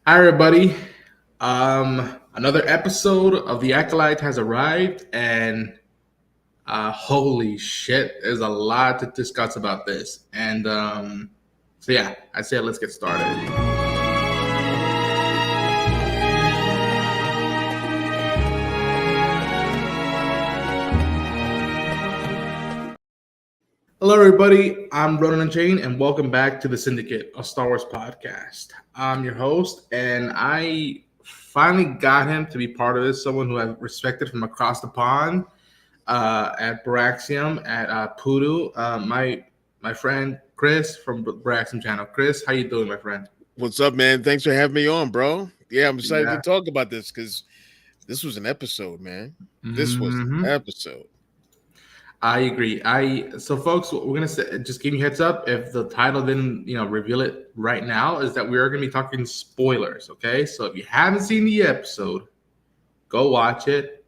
Hi, everybody. Another episode of the Acolyte has arrived, and holy shit, there's a lot to discuss about this. And I say let's get started. Hello, everybody. I'm Ronan Jane, and welcome back to the Syndicate, a Star Wars podcast. I'm your host, and I finally got him to be part of this. Someone who I've respected from across the pond at Baraxium at Pudu. My friend Chris from Baraxium channel. Chris, how you doing, my friend? What's up, man? Thanks for having me on, bro. Yeah, I'm excited to Yeah. talk about this because this was an episode, man. This was an hmm episode. I agree. Folks, what we're gonna say, just give you heads up if the title didn't, reveal it right now, is that we are gonna be talking spoilers. Okay, so if you haven't seen the episode, go watch it,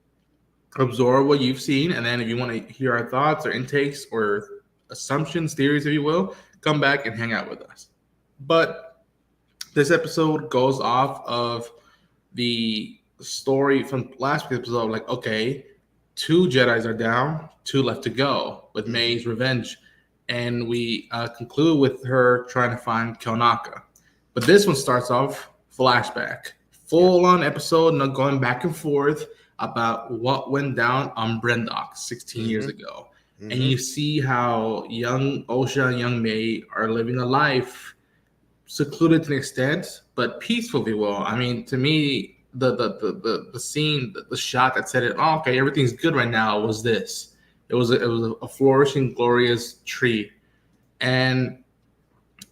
absorb what you've seen, and then if you want to hear our thoughts or intakes or assumptions, theories, if you will, come back and hang out with us. But this episode goes off of the story from last week's episode. Like, okay, two Jedi's are down, two left to go with May's revenge, and we conclude with her trying to find Kelnaka. But this one starts off flashback, Yeah. full on episode, not going back and forth about what went down on Brendok 16 years Mm-hmm. ago. And Mm-hmm. you see how young Osha and young May are living a life secluded to an extent, but peaceful, if you will. I mean, to me, the scene, the shot that said it, oh, okay, everything's good right now, was this. It was a flourishing, glorious tree, and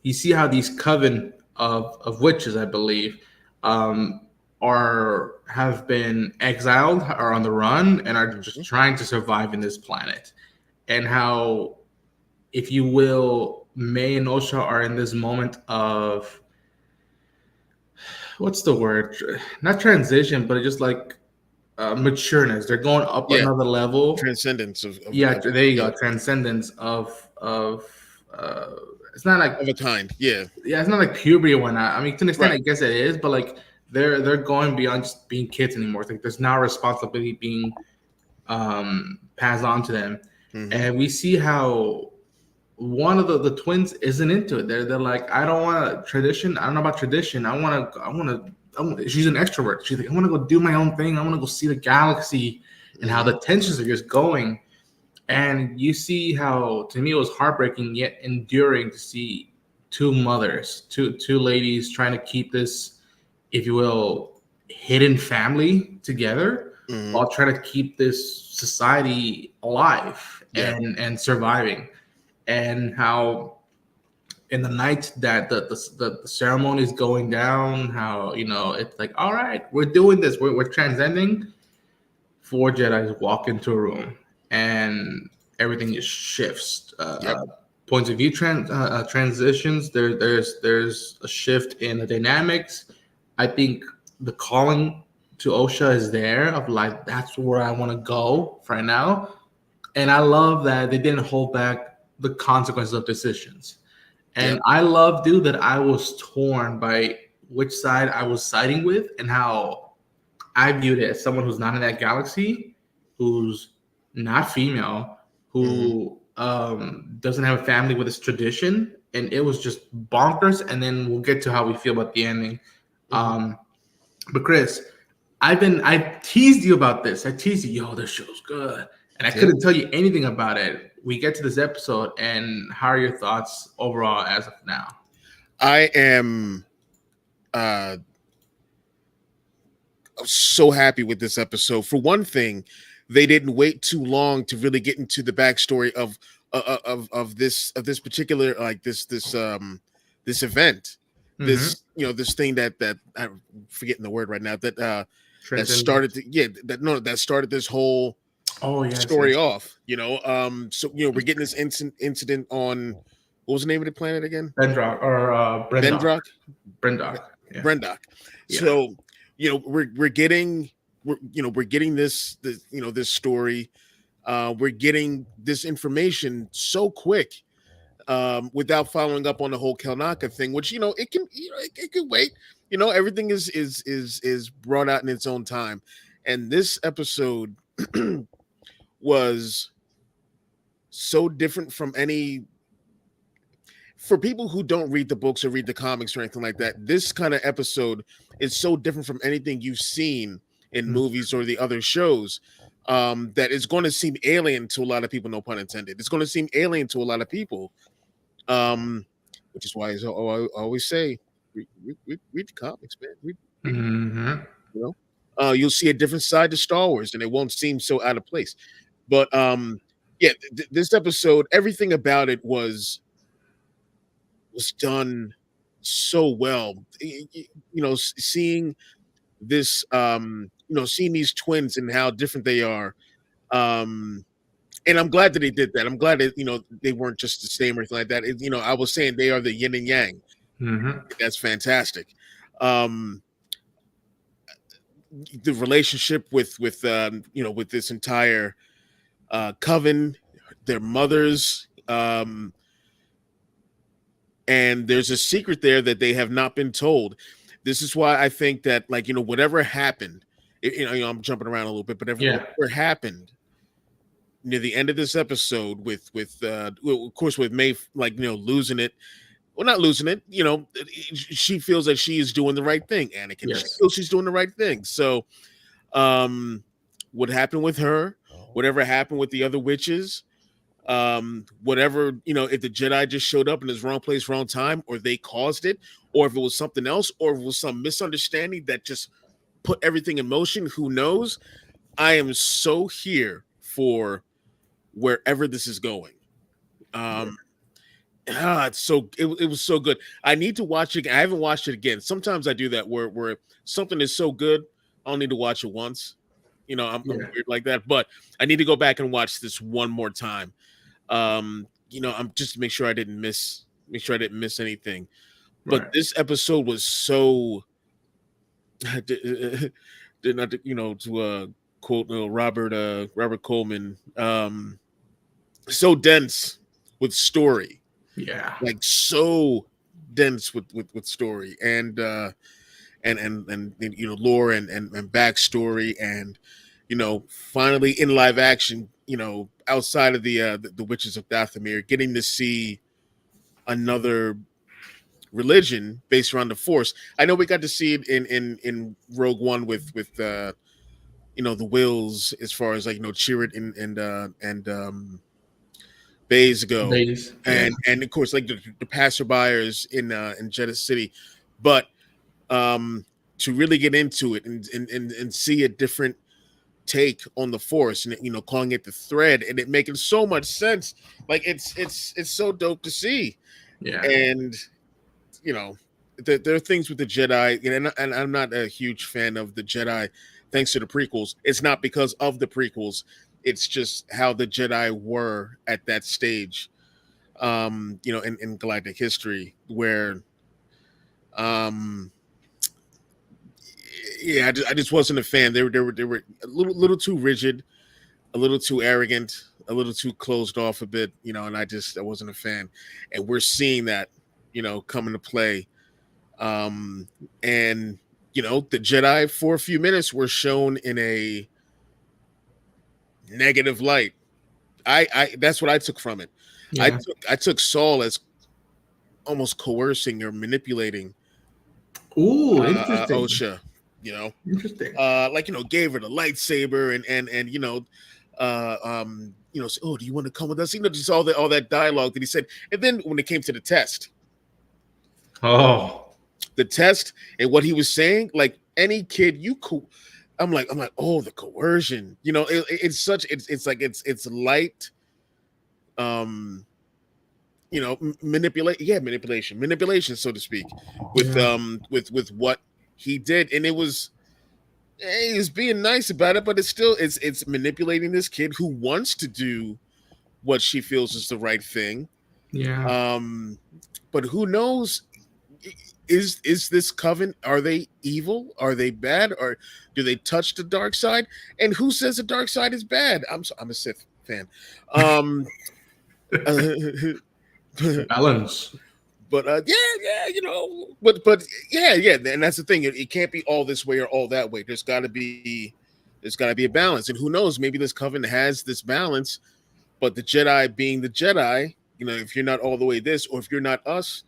you see how these coven of witches, I believe, um, are have been exiled, are on the run, and are Mm-hmm. just trying to survive in this planet, and how, if you will, May and Osha are in this moment of, what's the word? Not transition, but just like matureness. They're going up Yeah. another level. Transcendence Yeah, there you yeah go. Transcendence of. Uh, it's not like, of a kind. Yeah. yeah, it's not like puberty or whatnot. I mean, to an extent, Right. I guess it is, but like they're going beyond just being kids anymore. It's like there's now responsibility being passed on to them, Mm-hmm. and we see how one of the twins isn't into it. They're like, I don't want tradition. I don't know about tradition. She's an extrovert. She's like, I want to go do my own thing. I want to go see the galaxy, and how Mm-hmm. the tensions are just going. And you see how, to me, it was heartbreaking yet enduring to see two mothers, two ladies trying to keep this, if you will, hidden family together Mm-hmm. while trying to keep this society alive Yeah. and surviving. And how in the night that the ceremony is going down, how, it's like, all right, we're doing this, we're transcending. Four Jedi's walk into a room, and everything just shifts. Yep. Points of view transitions. There's a shift in the dynamics. I think the calling to Osha is there, of like, that's where I want to go right now. And I love that they didn't hold back the consequences of decisions. And Yep. I love, dude, that I was torn by which side I was siding with, and how I viewed it as someone who's not in that galaxy, who's not female, Mm-hmm. who doesn't have a family with this tradition, and it was just bonkers. And then we'll get to how we feel about the ending. Mm-hmm. Um, but Chris, I teased you about this. I teased you, yo, this show's good, and I Yeah. couldn't tell you anything about it. We get to this episode, and how are your thoughts overall as of now? I am uh so happy with this episode. For one thing, they didn't wait too long to really get into the backstory of this particular, like this event, Mm-hmm. this thing that I'm forgetting the word right now, that started Transcendence. to, yeah, that started this whole Oh, yes, story yes. off. So we're getting this incident on, what was the name of the planet again? Bendrock or Brendok. Bendrock. Brendok. Yeah. Brendock. Yeah. So we're getting this story. We're getting this information so quick, without following up on the whole Kelnaka thing, which it can wait. everything is brought out in its own time. And this episode was so different from any, for people who don't read the books or read the comics or anything like that. This kind of episode is so different from anything you've seen in movies or the other shows, that it's going to seem alien to a lot of people. No pun intended. It's going to seem alien to a lot of people, which is why I always say, read the comics, man. You'll see a different side to Star Wars, and it won't seem so out of place. But yeah, this episode, everything about it was done so well. Seeing this, seeing these twins and how different they are. And I'm glad that they did that. I'm glad that, they weren't just the same or anything like that. I was saying they are the yin and yang. That's fantastic. The relationship with this entire coven, their mothers, and there's a secret there that they have not been told. This is why I think that, whatever happened, I'm jumping around a little bit, but whatever happened near the end of this episode with of course, with May, losing it. Well, not losing it. She feels that she is doing the right thing. Anakin, she feels she's doing the right thing. So, what happened with her? Whatever happened with the other witches? Whatever, if the Jedi just showed up in his wrong place, wrong time, or they caused it, or if it was something else, or if it was some misunderstanding that just put everything in motion, who knows? I am so here for wherever this is going. It was so good. I need to watch it. I haven't watched it again. Sometimes I do that where something is so good, I'll need to watch it once. I'm weird like that, but I need to go back and watch this one more time. I'm just to make sure I didn't miss anything. But this episode was so did not, to quote Robert Coleman, so dense with story. Yeah, like so dense with story and lore and backstory, and finally in live action, outside of the Witches of Dathomir, getting to see another religion based around the Force. I know we got to see it in Rogue One with the Wills, as far as Chirrut and Bays go, and of course the passerbyers in Jeddah City, but to really get into it and see a different take on the Force, and calling it the thread, and it making so much sense. It's so dope to see. And there are things with the Jedi, and I'm not a huge fan of the Jedi thanks to the prequels. It's not because of the prequels. It's just how the Jedi were at that stage, in galactic history, where, I just wasn't a fan. They were a little too rigid, a little too arrogant, a little too closed off a bit, and I wasn't a fan. And we're seeing that, come into play. And the Jedi for a few minutes were shown in a negative light. I that's what I took from it. I took Saul as almost coercing or manipulating interesting. Osha, Interesting. Gave her the lightsaber and oh, do you want to come with us? Just all that dialogue that he said. And then when it came to the test, the test and what he was saying, like any kid, I'm like, oh, the coercion, it's light, manipulation, so to speak, with what he did. And it was, he was being nice about it, but it's manipulating this kid who wants to do what she feels is the right thing. But who knows? Is this coven, are they evil? Are they bad? Or do they touch the dark side? And who says the dark side is bad? I'm a Sith fan. Balance. But but yeah, and that's the thing. It can't be all this way or all that way. There's got to be a balance. And who knows? Maybe this covenant has this balance. But the Jedi being the Jedi, if you're not all the way this, or if you're not us,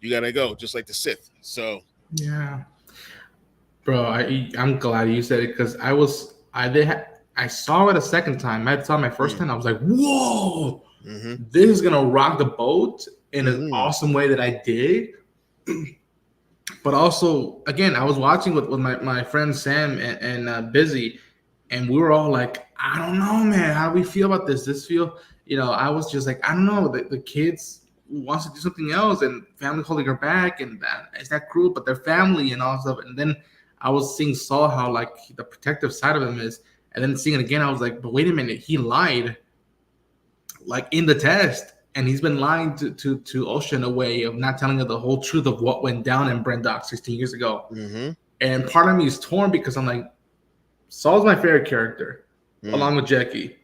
you gotta go. Just like the Sith. So Yeah, bro. I'm glad you said it because I saw it a second time. I saw it my first time. I was like, whoa, mm-hmm. this is gonna rock the boat in an Mm-hmm. awesome way that I dig. But also, again, I was watching with my friend Sam and Busy, and we were all like, I don't know, man. How do we feel about this? I was just like, I don't know. The kids wants to do something else, and family holding her back, and that is that cruel, but their family and all stuff. And then I was seeing Saul how like the protective side of him is, and then seeing it again, I was like, but wait a minute, he lied, like in the test, and he's been lying to Osha in a way of not telling her the whole truth of what went down in Brendock 16 years ago. Mm-hmm. And part of me is torn because I'm like, Saul's my favorite character, along with Jackie.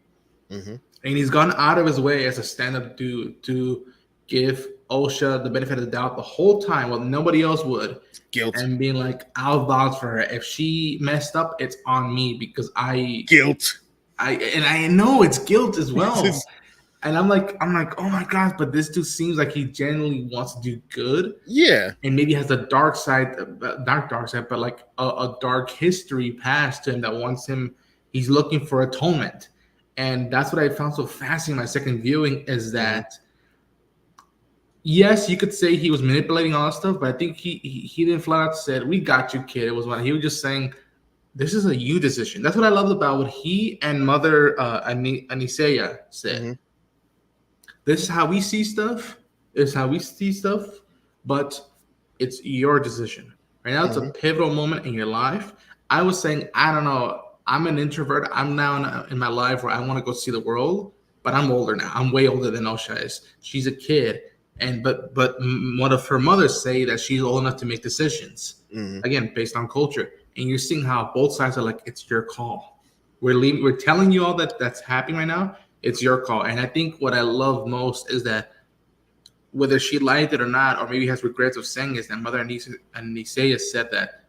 Mm-hmm. And he's gone out of his way as a stand-up dude to give Osha the benefit of the doubt the whole time while nobody else would. Guilt. And being like, I'll vouch for her. If she messed up, it's on me because guilt. I know it's guilt as well. And I'm like, oh my gosh, but this dude seems like he genuinely wants to do good. Yeah. And maybe has a dark side, not dark side, but like a dark history past to him that wants him, he's looking for atonement. And that's what I found so fascinating in my second viewing is that, yes, you could say he was manipulating all that stuff, but I think he didn't flat out said, we got you, kid. It was when he was just saying, this is a you decision. That's what I loved about what he and Mother Anisea said. Mm-hmm. This is how we see stuff. This is how we see stuff, but it's your decision. Right now, it's a pivotal moment in your life. I was saying, I don't know. I'm an introvert. I'm now in my life where I want to go see the world, but I'm older now. I'm way older than Osha is. She's a kid, but one of her mothers say that she's old enough to make decisions. Again, based on culture, and you're seeing how both sides are like, it's your call. We're telling you all that's happening right now. It's your call. And I think what I love most is that whether she liked it or not, or maybe has regrets of saying is that Mother Anisea said that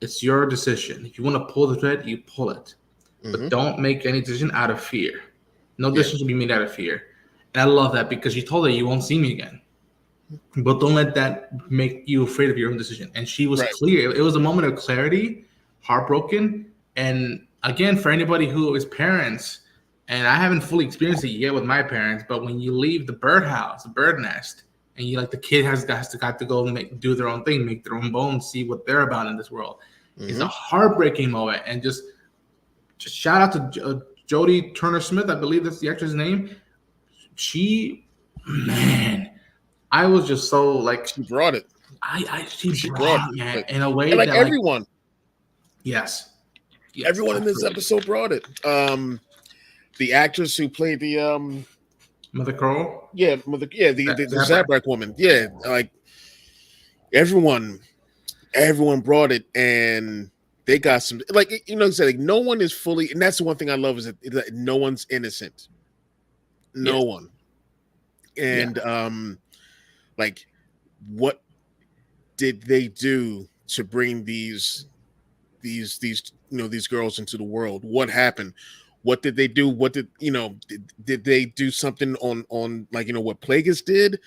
it's your decision. If you want to pull the thread, you pull it. But don't make any decision out of fear. No decision should be made out of fear. And I love that because she told her you won't see me again. But don't let that make you afraid of your own decision. And she was clear. It was a moment of clarity, heartbroken. And again, for anybody who is parents, and I haven't fully experienced it yet with my parents, but when you leave the birdhouse, the bird nest, and you like the kid has got to go do their own thing, make their own bones, see what they're about in this world. It's a heartbreaking moment. And just shout out to Jodie Turner-Smith, I believe that's the actress name. I was just so like she brought it. She brought it, man, in a way and like that everyone. Yes, everyone in this episode brought it. The actress who played the Mother Crow, the Zabrak woman, like everyone brought it, and they got some like like no one is fully, and that's the one thing I love is that no one's innocent, no one, and like what did they do to bring these girls into the world? What happened? What did they do? What did did they do something on like what Plagueis did?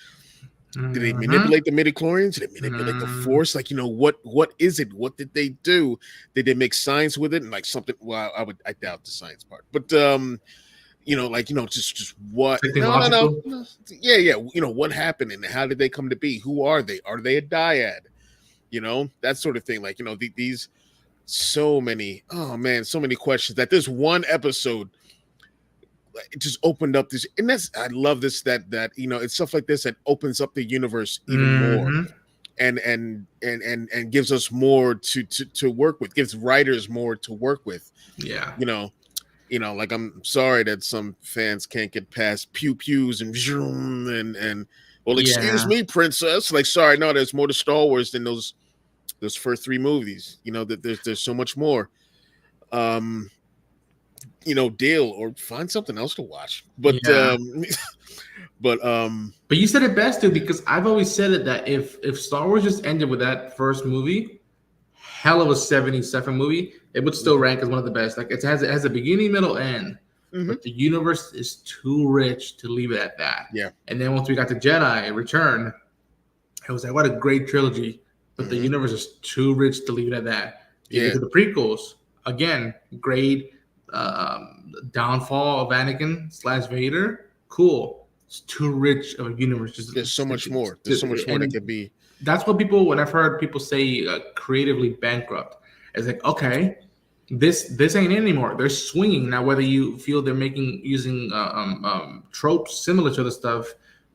Did they manipulate the midichlorians? Did they manipulate the Force? Like what is it? What did they do? Did they make science with it and like something? Well, I doubt the science part, but just what? No. What happened and how did they come to be? Who are they? Are they a dyad? That sort of thing. Like these. So many questions that this one episode it just opened up this, and I love this that it's stuff like this that opens up the universe even more and gives us more to work with, gives writers more to work with. Like I'm sorry that some fans can't get past pew pews and excuse me, princess, like sorry, no, there's more to Star Wars than those first three movies. That there's so much more. Deal or find something else to watch. But But you said it best, too, because I've always said it that if Star Wars just ended with that first movie, hell of a 77 movie, it would still rank as one of the best. Like it has a beginning, middle, end, but the universe is too rich to leave it at that. Yeah. And then once we got to Jedi Return, it was like, what a great trilogy. But the universe is too rich to leave it at that. You get to the prequels, again, great downfall of Anakin / Vader. Cool. It's too rich of a universe. There's so much more. There's so much more that could be. That's what people, when I've heard people say creatively bankrupt, it's like, okay, this ain't it anymore. They're swinging now. Whether you feel they're using tropes similar to the stuff,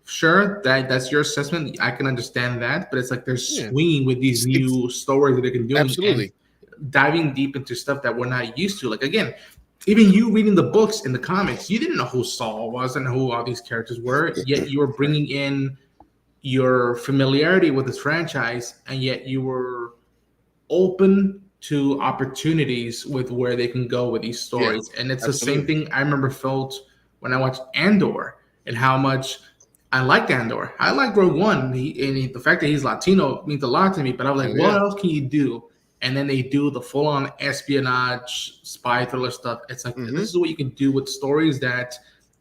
sure, that's your assessment. I can understand that, but it's like they're swinging with these new stories that they can do. Absolutely. And diving deep into stuff that we're not used to. Like, again, even you reading the books and the comics, you didn't know who Saul was and who all these characters were, yet you were bringing in your familiarity with this franchise, and yet you were open to opportunities with where they can go with these stories. And it's the same thing I remember felt when I watched Andor, and how much I liked Andor. I liked Rogue One. The fact that he's Latino means a lot to me, but I was like, what else can you do? And then they do the full-on espionage, spy thriller stuff. It's like, this is what you can do with stories that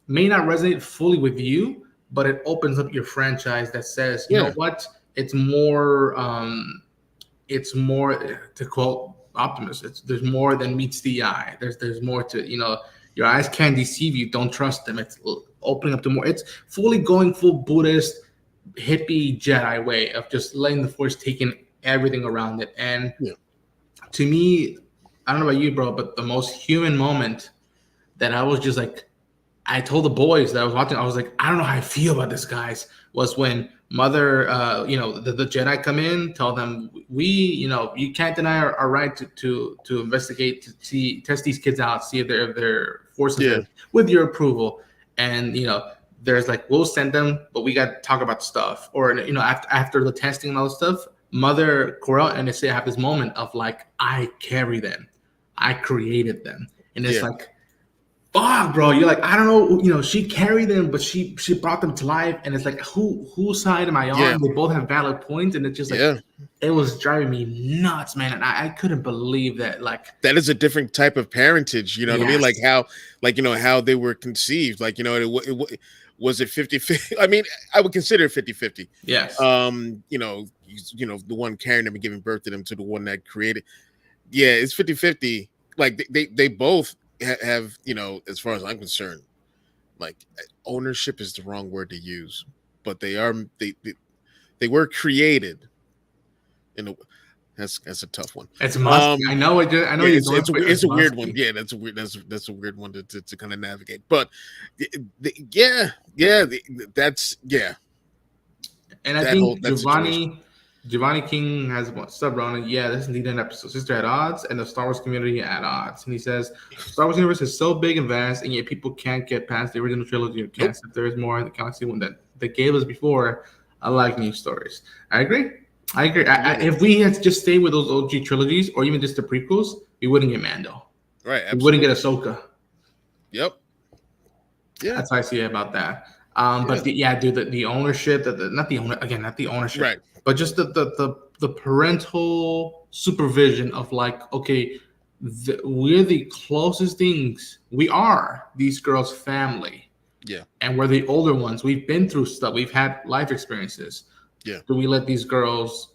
may not resonate fully with you, but it opens up your franchise that says, you know what, it's more, to quote Optimus, there's more than meets the eye. There's more to, your eyes can't deceive you. Don't trust them. It's opening up to more. It's fully going full Buddhist, hippie Jedi way of just letting the Force take in everything around it. And to me, I don't know about you, bro, but the most human moment that I was just like, I told the boys that I was watching, I was like, I don't know how I feel about this, guys, was when Mother, the Jedi come in, tell them, you can't deny our right to investigate, to test these kids out, see if they're forces with your approval. And, there's like, we'll send them, but we got to talk about stuff. Or, after the testing and all this stuff, Mother Corel and they say have this moment of like, I carry them. I created them. And it's like, fuck, bro. You're like, I don't know, she carried them, but she brought them to life. And it's like, whose side am I on? They both have valid points. And it's just like, it was driving me nuts, man. And I couldn't believe that. Like, that is a different type of parentage. You know what I mean? Like how they were conceived. Like, was it 50-50? I mean, I would consider it 50-50. Yes. The one carrying them and giving birth to them to the one that created. Yeah, it's 50-50. Like they both have, as far as I'm concerned, like, ownership is the wrong word to use, but they were created in a, that's a tough one. It's a must. I know it. I know it's a weird one. Yeah, that's a weird one to kind of navigate. But that's. And I think Giovanni King has sub Ronan. Yeah, this is indeed an episode. Sister at odds, and the Star Wars community at odds. And he says, Star Wars universe is so big and vast, and yet people can't get past the original trilogy. Can't if there is more in the galaxy one that gave us before. I like new stories. I agree. If we had just stayed with those OG trilogies, or even just the prequels, we wouldn't get Mando. Right. Absolutely. We wouldn't get Ahsoka. Yep. Yeah. That's how I see it about that. But the ownership, not the ownership, right? But just the parental supervision of like, okay, we're the closest things. We are these girls' family. Yeah. And we're the older ones. We've been through stuff. We've had life experiences. Yeah. Do we let these girls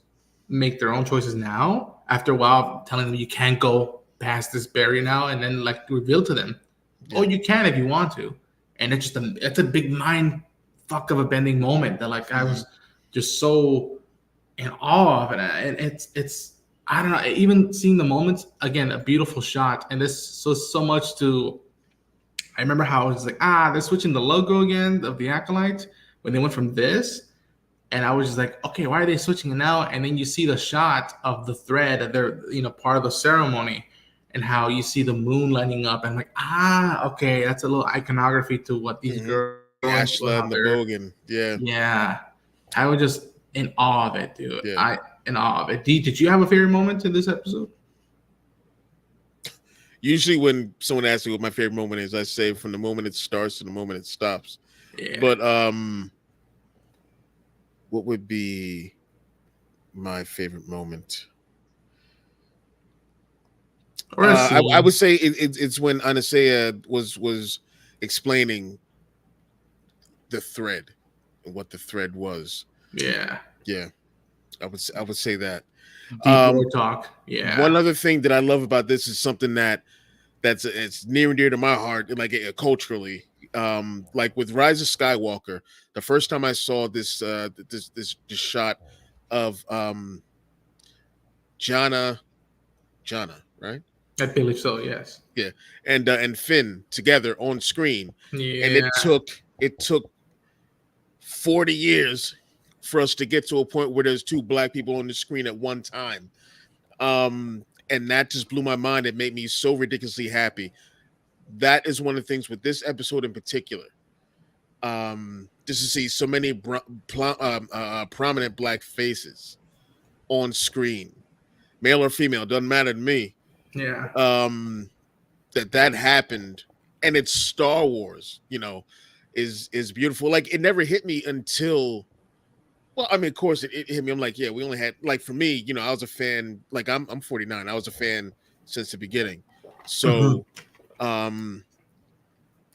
make their own choices now? After a while, telling them you can't go past this barrier now, and then like reveal to them, oh, you can if you want to. And it's a big mind fuck of a bending moment that like I was just so in awe of it. And it's I don't know, even seeing the moments, again, a beautiful shot. And this so much to, I remember how I was like, they're switching the logo again of the Acolyte when they went from this. And I was just like, okay, why are they switching it now? And then you see the shot of the thread that they're, part of the ceremony, and how you see the moon lighting up. And I'm like, okay, that's a little iconography to what these girls. Ashla and the Bogan. Yeah. Yeah. I was just in awe of it, dude. Yeah. In awe of it. Did you have a favorite moment in this episode? Usually when someone asks me what my favorite moment is, I say from the moment it starts to the moment it stops. Yeah. But what would be my favorite moment? Or a I scene. would say it's when Anasea was explaining the thread and what the thread was. Yeah. Yeah, I would say that. Deep Um, lore talk. one Yeah. other thing that I love about this is something that's it's near and dear to my heart, like culturally. Like with Rise of Skywalker, the first time I saw this shot of Jana Jana, right? I believe so, yes. Yeah, and Finn together on screen, and Yeah. it took 40 years for us to get to a point where there's two black people on the screen at one time. And that just blew my mind. It made me so ridiculously happy. That is one of the things with this episode in particular. Just to see so many prominent black faces on screen, male or female, doesn't matter to me. Yeah. Um, that happened, and it's Star Wars, is beautiful. Like it never hit me until, well, I mean, of course it hit me. I'm like, yeah, we only had, like, for me, I was a fan. Like I'm 49. I was a fan since the beginning. Mhm. So, um,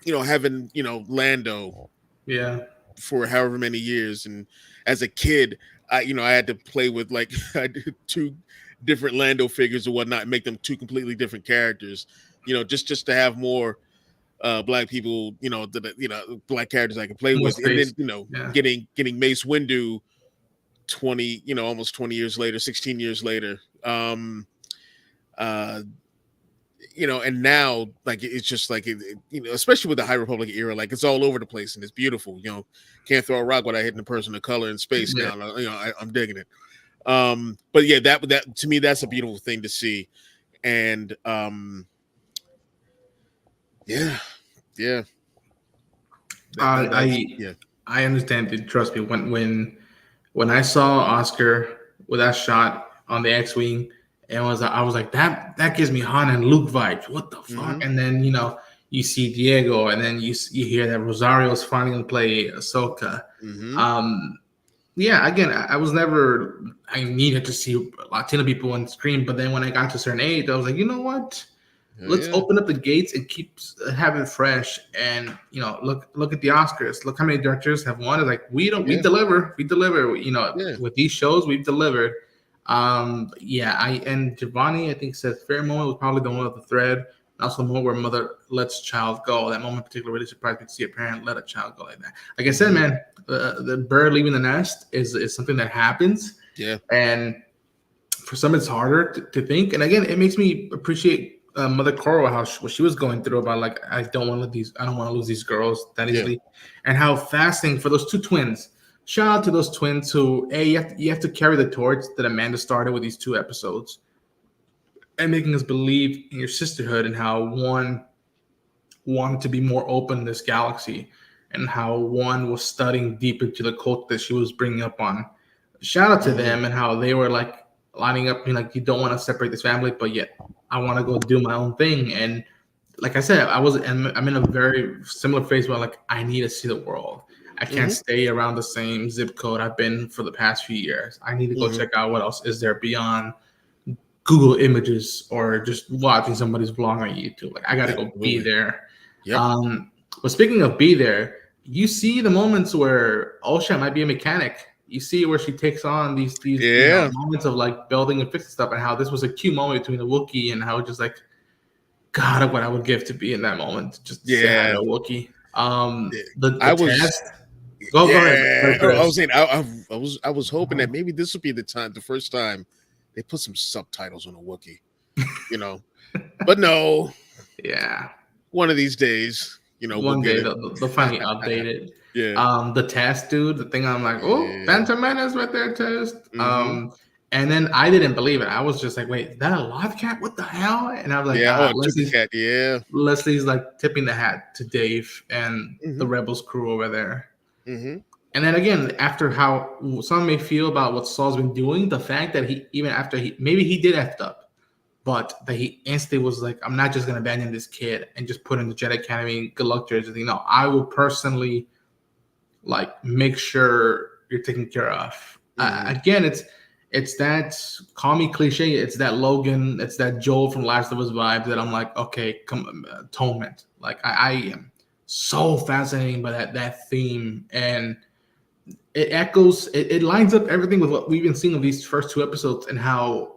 having Lando Yeah. for however many years, and as a kid, I had to play with, like, I did two different Lando figures or whatnot, and make them two completely different characters. Just to have more black people, black characters I can play More with, and space. then Yeah. getting Mace Windu 20, almost 20 years later, 16 years later. Uh, and now, like, it's just like especially with the High Republic era, like, it's all over the place and it's beautiful. Can't throw a rock without hitting a person of color in space Yeah. now. I'm digging it. But yeah, that to me, that's a beautiful thing to see. And yeah, yeah, that's, I yeah. I understand it. Trust me. When I saw Oscar with that shot on the X-wing, and I was like, that gives me Han and Luke vibes. What the fuck? Mm-hmm. And then you see Diego, and then you hear that Rosario's finally gonna play Ahsoka. Mm-hmm. Um, yeah, again, I was never. I needed to see Latino people on screen, but then when I got to a certain age, I was like, you know what? Yeah, Let's yeah, open up the gates and keep have it fresh. And look at the Oscars. Look how many directors have won. It's like we yeah, deliver. We deliver. yeah. With these shows, we've delivered. Yeah. And Giovanni, I think, said fair moment was probably the one with the thread. And also the moment where mother lets child go. That moment in particular really surprised me to see a parent let a child go like that. Like I said, Mm-hmm. man, the bird leaving the nest is something that happens, Yeah. and for some it's harder to think. And again, it makes me appreciate Mother Coral, what she was going through about, like, I don't want to lose these girls that Yeah. easily, and how fasting for those two twins. Shout out to those twins who, you have to carry the torch that Amanda started with these 2 episodes, and making us believe in your sisterhood, and how one wanted to be more open in this galaxy, and how one was studying deep into the cult that she was bringing up on. Shout out to Mm-hmm. them, and how they were like lining up, being like, you don't want to separate this family, but yet I want to go do my own thing. And like I said, I'm in a very similar phase where, like, I need to see the world. I can't Mm-hmm. stay around the same zip code I've been for the past few years. I need to go Mm-hmm. check out what else is there beyond Google Images or just watching somebody's vlog on YouTube. Like, I got to go be Absolutely. there. Yep. But speaking of be there, you see the moments where Osha might be a mechanic. You see where she takes on these Yeah. moments of, like, building and fixing stuff, and how this was a cute moment between the Wookiee, and how just like, God, what I would give to be in that moment, just to say hi to Yeah. a Wookiee. Yeah. The I was. test. Go ahead, Yeah. I was Chris. saying. I was hoping that maybe this would be the first time they put some subtitles on a Wookiee. But no. Yeah. One of these days, we'll One get day it. they'll finally update it. Yeah. The test, dude, the thing, I'm like, oh, Yeah. Phantom Menace right there, test. Mm-hmm. And then I didn't believe it. I was just like, wait, is that a live cat? What the hell? And I was like, Yeah. Oh, Chugga Leslie's Cat. Yeah. like tipping the hat to Dave and the Mm-hmm. Rebels crew over there. Mm-hmm. And then again, after how some may feel about what Saul's been doing, the fact that he, even after maybe he did effed up, but that he instantly was like, I'm not just gonna abandon this kid and just put him in the Jedi Academy. Good luck, Jersey. I will personally like make sure you're taken care of. Again, it's that call me cliche. It's that Logan. It's that Joel from Last of Us vibe that I'm like, okay, come atonement. Like I am so fascinated by that theme, and it echoes. It lines up everything with what we've been seeing of these first two episodes, and how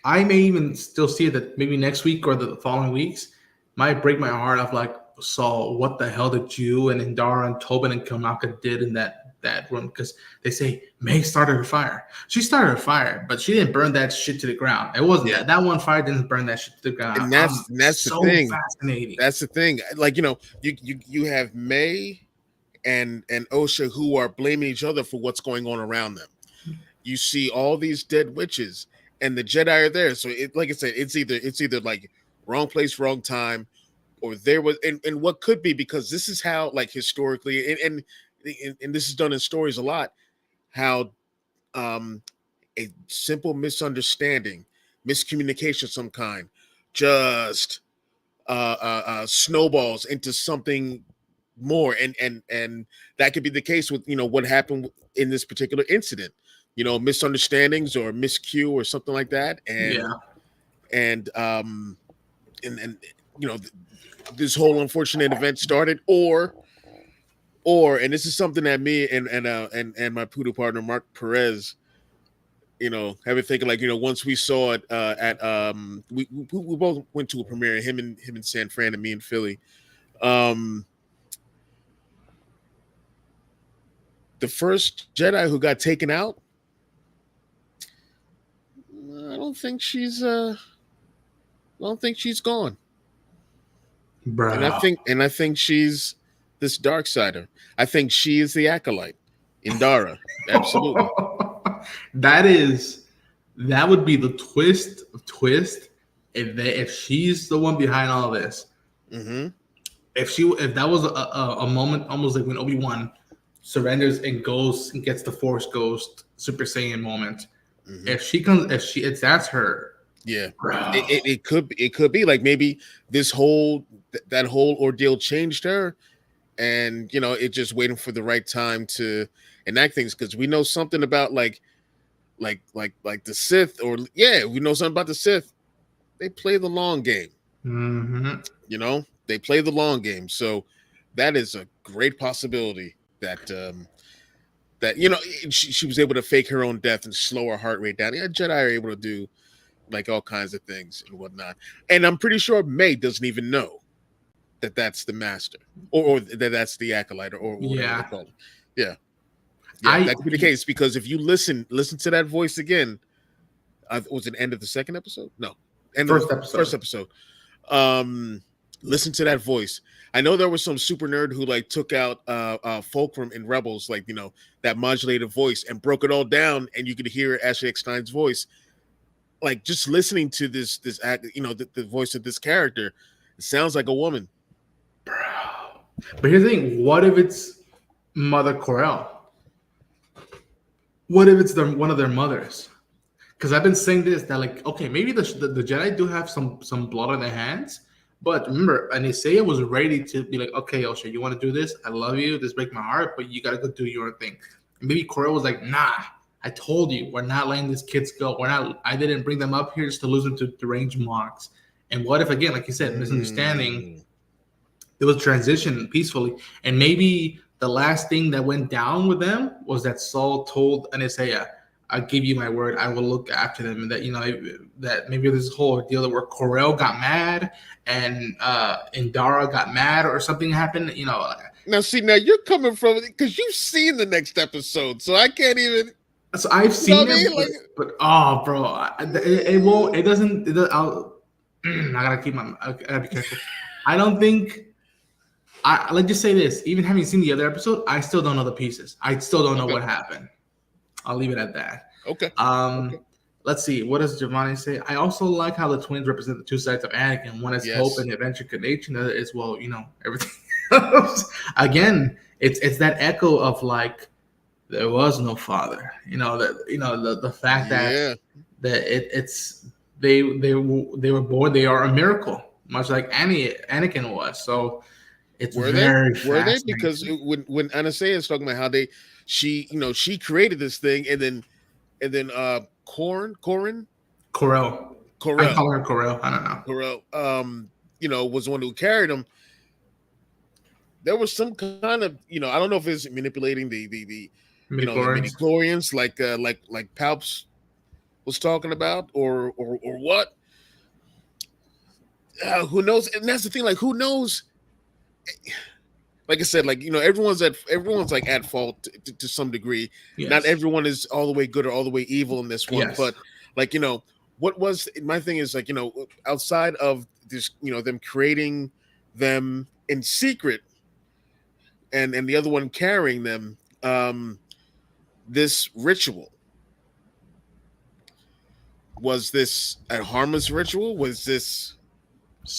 I may even still see it that maybe next week or the following weeks might break my heart of like, so what the hell did you and Indara and Tobin and Kamaka did in that room? Because they say May started a fire. She started a fire, but she didn't burn that shit to the ground. It wasn't that one fire didn't burn that shit to the ground. And that's so the thing. Fascinating. That's the thing. Like, you have May and Osha who are blaming each other for what's going on around them. You see all these dead witches, and the Jedi are there. So like I said, it's either like wrong place, wrong time, or there was and what could be, because this is how, like, historically and this is done in stories a lot, how a simple misunderstanding, miscommunication of some kind, just snowballs into something more, and that could be the case with what happened in this particular incident. Misunderstandings or miscue or something like that, and this whole unfortunate event started, or and this is something that me and my poodle partner Mark Perez, have been thinking, like, once we saw it at we both went to a premiere, him in San Fran and me in Philly. The first Jedi who got taken out, I don't think she's gone. Bro. And I think she's this dark sider. I think she is the Acolyte, Indara. Absolutely. That would be the twist of twist if she's the one behind all this. Mm-hmm. If that was a moment almost like when Obi-Wan surrenders and goes and gets the Force Ghost Super Saiyan moment. Mm-hmm. If that's her. Yeah, it could be like maybe this whole that whole ordeal changed her, and it just waiting for the right time to enact things, because we know something about like the Sith, or we know something about the Sith. They play the long game. Mm-hmm. They play the long game, so that is a great possibility that she was able to fake her own death and slow her heart rate down. Jedi are able to do like all kinds of things and whatnot, and I'm pretty sure May doesn't even know that that's the master, or that that's the Acolyte, or whatever they call it. That could be the case, because if you listen to that voice again, was it end of the second episode? No, first episode. Listen to that voice. I know there was some super nerd who like took out Fulcrum in Rebels, like that modulated voice, and broke it all down, and you could hear Ashley Eckstein's voice. Like, just listening to this the voice of this character, it sounds like a woman. Bro. But here's the thing: what if it's Mother Corell? What if it's one of their mothers? Because I've been saying this, that like, okay, maybe the Jedi do have some blood on their hands, but remember, Anisea was ready to be like, okay, Osha, you want to do this? I love you. This breaks my heart, but you gotta go do your thing. And maybe Corell was like, nah. I told you, we're not letting these kids go. I didn't bring them up here just to lose them to deranged monarchs. And what if, again, like you said, misunderstanding, it was transition peacefully. And maybe the last thing that went down with them was that Saul told Anisea, I'll give you my word, I will look after them. And that, that maybe this whole deal where Corell got mad and Indara got mad or something happened, Now, see, you're coming from it because you've seen the next episode, so I can't even. So I've seen it, but oh, bro, it won't. It doesn't. I gotta I gotta be careful. I don't think. Let's just say this. Even having seen the other episode, I still don't know the pieces. I still don't know what happened. I'll leave it at that. Okay. Let's see. What does Giovanni say? I also like how the twins represent the two sides of Anakin. One is hope and adventure, nature. The other is everything else. Again, it's that echo of like. There was no father, the fact that it's they were born. They are a miracle, much like Anakin was. So It's Were they? very Were they? Because fascinating. when Anastasia is talking about how she created this thing, and then Corel. I Corel, call her Corel. I don't know. Corel, was the one who carried him. There was some kind of, I don't know if it's manipulating the midi Midichlorians. chlorians, like Palps was talking about, or what. Who knows? And that's the thing. Like, who knows? Like I said, like, everyone's like at fault to some degree. Not Yes. everyone is all the way good or all the way evil in this one, Yes. but like, what was my thing is, like, outside of this, them creating them in secret, and the other one carrying them, this ritual, was this a harmless ritual? Was this,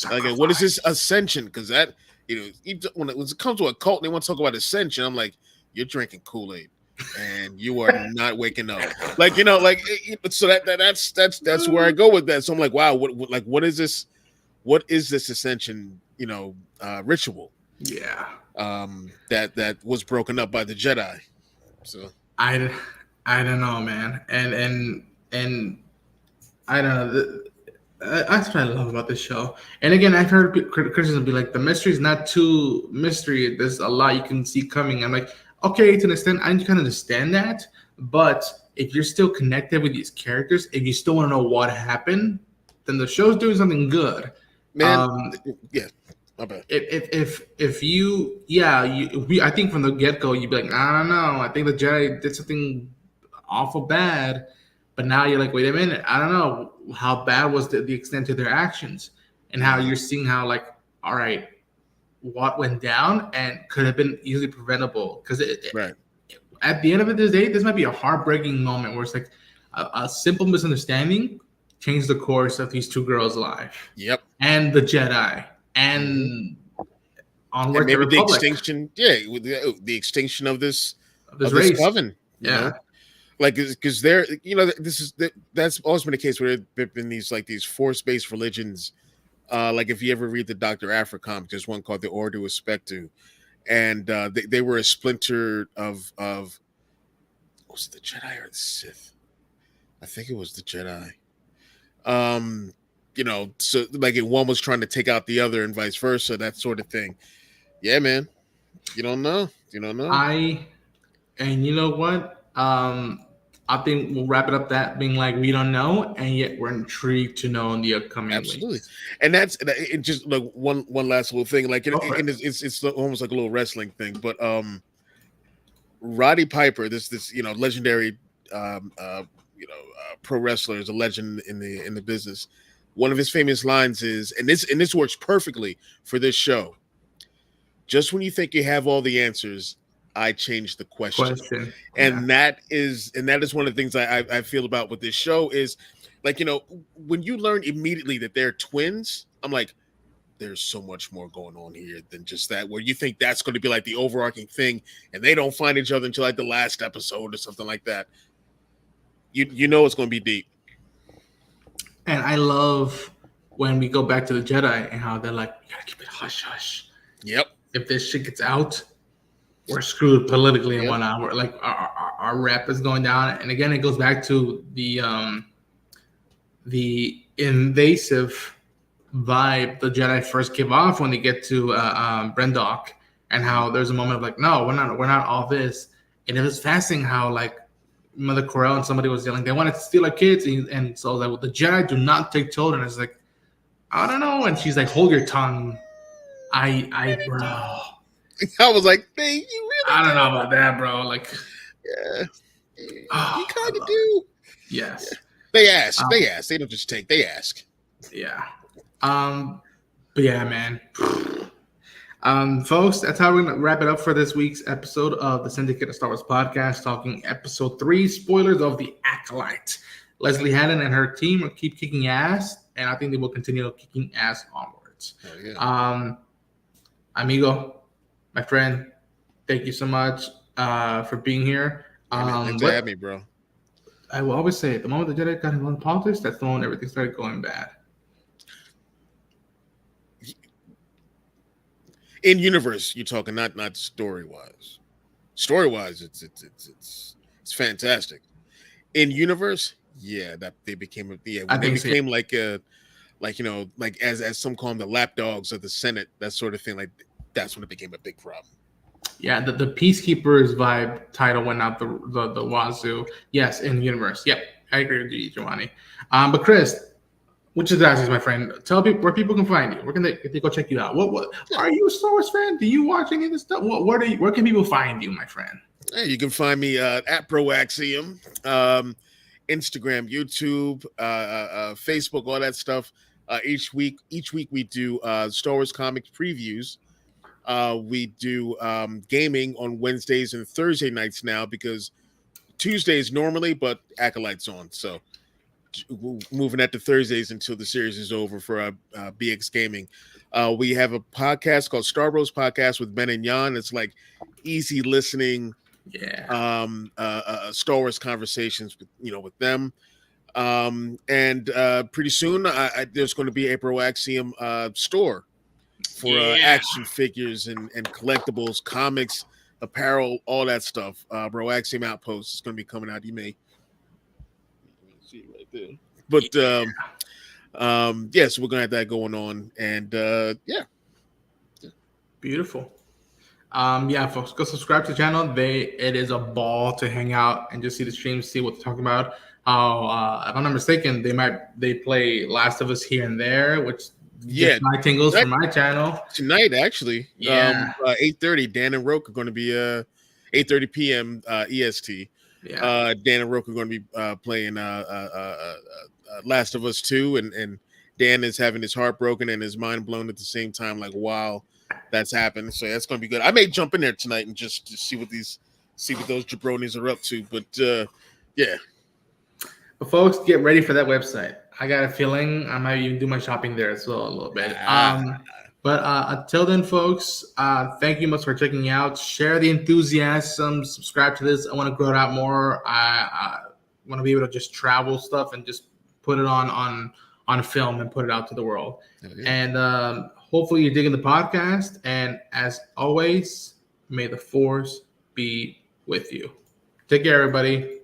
again, what is this Sacrifice. ascension? Because that, when it comes to a cult and they want to talk about ascension, I'm like, you're drinking Kool-Aid and you are not waking up. Like, so that's where I go with that. So I'm like, wow, what is this? What is this ascension, ritual? Yeah. That was broken up by the Jedi. So I I don't know, man. And I don't know. That's what I love about this show. And again, I've heard criticism be like, the mystery is not too mystery. There's a lot you can see coming. I'm like, okay, to an extent, I can understand that. But if you're still connected with these characters, if you still want to know what happened, then the show's doing something good. man, Um, yeah, my bad. if you, yeah, I think from the get go you'd be like, I don't know, I think the Jedi did something awful bad, but now you're like, wait a minute, I don't know how bad was the extent of their actions, and how you're seeing how, like, all right, what went down and could have been easily preventable, because Right. at the end of the day, this might be a heartbreaking moment where it's like a simple misunderstanding changed the course of these two girls' life Yep. and the Jedi Mhm. and And onward the maybe the Republic extinction, yeah, with the extinction of this of this race. coven, Yeah. like, because they're, that's always been the case where there've been these force-based religions. Like, if you ever read the Dr. Aphra comic, there's one called the Order of Spectre, and they were a splinter of was it the Jedi or the Sith? I think it was the Jedi. Um, so like, one was trying to take out the other and vice versa, that sort of thing. Yeah, man. You don't know. You don't know. I and you know what? I think we'll wrap it up that being like, we don't know, and yet we're intrigued to know in the upcoming Absolutely. weeks. And that's it. Just like one last little thing. Like, Go for and it. it's almost like a little wrestling thing. But Roddy Piper, this legendary pro wrestler, is a legend in the business. One of his famous lines is, and this works perfectly for this show. Just when you think you have all the answers, I change the question. Question. Yeah. And that is one of the things I feel about with this show is, like, when you learn immediately that they're twins, I'm like, there's so much more going on here than just that, where you think that's going to be like the overarching thing, and they don't find each other until like the last episode or something like that. You know it's going to be deep. And I love when we go back to the Jedi and how they're like, you gotta keep it hush hush. Yep. If this shit gets out, we're screwed politically in Yep. 1 hour. Like, our rep is going down. And again, it goes back to the invasive vibe the Jedi first give off when they get to Brendok, and how there's a moment of like, no, we're not all this. And it was fascinating how, like, Mother Corel and somebody was yelling, they wanted to steal our kids, and so like, well, the Jedi do not take children. It's like, I don't know, and she's like, hold your tongue. Bro, I was like, hey, you really I don't do? know about that, bro. Like, Yeah. You oh, I kind of love it. do. Yes. They ask. They ask. They don't just take. They ask. Yeah. But yeah, man. Folks, that's how we're gonna wrap it up for this week's episode of the Syndicate of Star Wars podcast, talking episode 3, spoilers of the Acolyte. Leslie Hannon and her team will keep kicking ass, and I think they will continue kicking ass onwards. Oh, yeah. Amigo, my friend, thank you so much for being here. Thanks for having me, bro. I will always say, the moment the Jedi got involved in politics, that's the moment everything started going bad. In universe, you're talking, not story wise. Story wise, it's fantastic. In universe, yeah, that they became I when they think so. became like like as some call them the lapdogs of the Senate, that sort of thing. Like that's when it became a big problem. Yeah, the Peacekeepers vibe title went out the wazoo. Yes, in universe. Yep, I agree with you, Giovanni. But Chris, which is gracias, my friend. Tell people where people can find you. Where can they go check you out? What Yeah. are you a Star Wars fan? Do you watch any of this stuff? Where can people find you, my friend? Hey, you can find me at Proaxium, Instagram, YouTube, Facebook, all that stuff. Each week we do Star Wars comics previews. We do gaming on Wednesdays and Thursday nights now because Tuesdays normally, but Acolyte's on, so moving that to Thursdays until the series is over for BX Gaming. We have a podcast called Star Bros Podcast with Ben and Jan. It's like easy listening Yeah, Star Wars conversations with them. And pretty soon there's going to be a Proaxium store for action figures and collectibles, comics, apparel, all that stuff. Proaxium Outpost is going to be coming out. You may see it right there. But yeah, so we're going to have that going on. And yeah. beautiful. Yeah, folks, go subscribe to the channel. It is a ball to hang out and just see the streams, see what they're talking about. If I'm not mistaken, they play Last of Us here and there, which gets my tingles for my channel tonight. Actually, yeah, 8:30. Dan and Roke are going to be 8:30 p.m. EST. Yeah, Dan and Roke are going to be playing Last of Us 2, and Dan is having his heart broken and his mind blown at the same time. Like, wow, that's happened. So that's going to be good. I may jump in there tonight and just see what those jabronis are up to. But yeah. But folks, get ready for that website. I got a feeling I might even do my shopping there as well a little bit. But until then, folks, thank you much for checking out. Share the enthusiasm. Subscribe to this. I want to grow it out more. I want to be able to just travel stuff and just put it on film and put it out to the world. And hopefully you're digging the podcast. And as always, may the Force be with you. Take care, everybody.